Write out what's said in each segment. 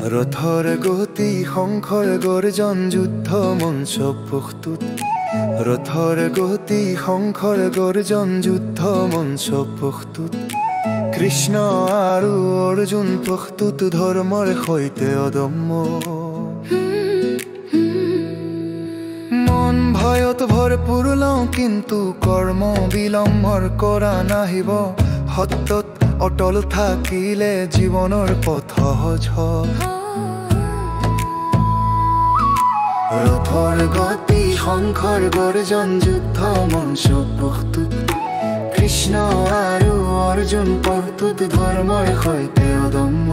ৰথৰ গতি শংখৰ গৰ্জন যুদ্ধ মঞ্চ প্ৰস্তুত ৰথৰ গতি শংখৰ গৰ্জন যুদ্ধ মঞ্চ প্ৰস্তুত কৃষ্ণ আৰু অৰ্জুন প্ৰস্তুত ধৰ্মৰ সৈতে অদম্য মন ভয়ত ভৰপূৰ লওঁ কিন্তু কৰ্ম বিলম্বৰ কৰা নাহিব সত্যত অটল থাকিলে জীৱনৰ পথ সহজ ৰথৰ গতি শংখৰ গৰ্জন যুদ্ধ মঞ্চ প্ৰস্তুত কৃষ্ণ আৰু অৰ্জুন প্ৰস্তুত ধৰ্মৰ সৈতে অদম্য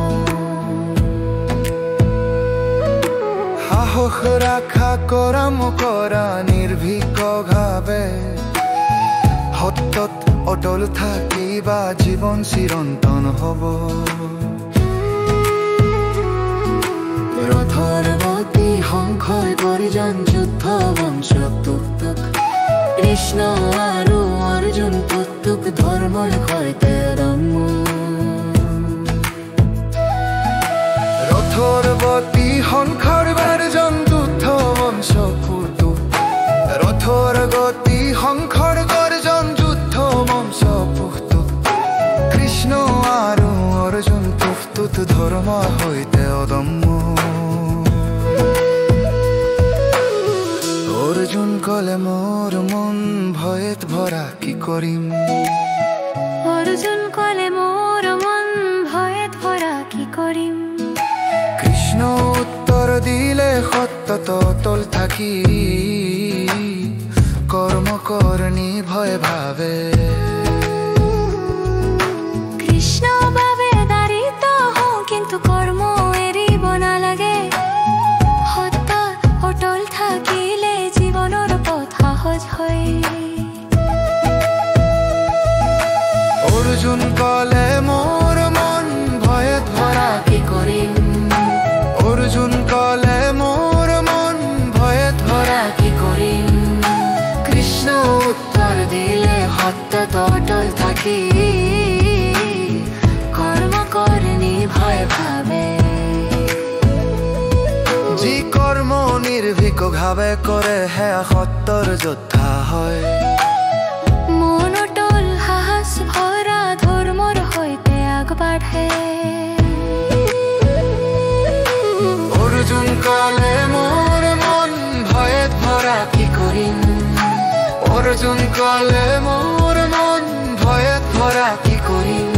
সাহস ৰাখা কৰাম কৰা নিৰ্ভীকভাৱে সত্যত অটল থাকিবা জীৱন চিৰন্তন হ'ব ৰথৰ গতি শংখৰ গৰ্জন যুদ্ধ মঞ্চ প্ৰস্তুত কৃষ্ণ আৰু অৰ্জুন প্ৰস্তুত ধৰ্মৰ সৈতে অদম্য ৰথৰ গতি শংখৰ গৰ্জন যুদ্ধ মঞ্চ প্ৰস্তুত ৰথৰ গতি শংখৰ গৰ্জন যুদ্ধ মঞ্চ প্ৰস্তুত কৃষ্ণ আৰু অৰ্জুন প্ৰস্তুত ধৰ্মৰ সৈতে অদম্য অৰ্জুন কলে মোৰ মন ভয়ত ভৰা কি কৰিম অৰ্জুন কলে মোৰ মন ভয়ত ভৰা কি কৰিম কৃষ্ণ উত্তৰ দিলে সত্যত অটল থাকি কৰ্ম কৰণী ভয় ভাবে কৃষ্ণ বাবে দাৰিত হওঁ কিন্তু কৰ্ম এৰিব নালাগে সত্য অটল থাকিলে জীৱনৰ পথ সহজ হয় অৰ্জুন কলে মোৰ মন ভয়ত ভৰা কি কৰিম অৰ্জুন কলে মোৰ মন ভয়ত ভৰা কি কৰিম কৃষ্ণ উত্তৰ দিলে সত্যত অটল থাকি কৰ্ম কৰণী ভয় ভাবে যি কৰ্ম নিৰ্ভীকভাৱে কৰে সেয়া সত্যৰ যোদ্ধা হয় মন অটল সাহস ভৰা ধৰ্মৰ সৈতে আগবাঢ়ে অৰ্জুন কলে মোৰ মন ভয়ত ভৰা কি কৰিম অৰ্জুন কলে মোৰ মন ভয়ত ভৰা কি কৰিম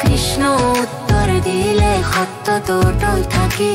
কৃষ্ণ উত্তৰ দিলে সত্যত অটল থাকি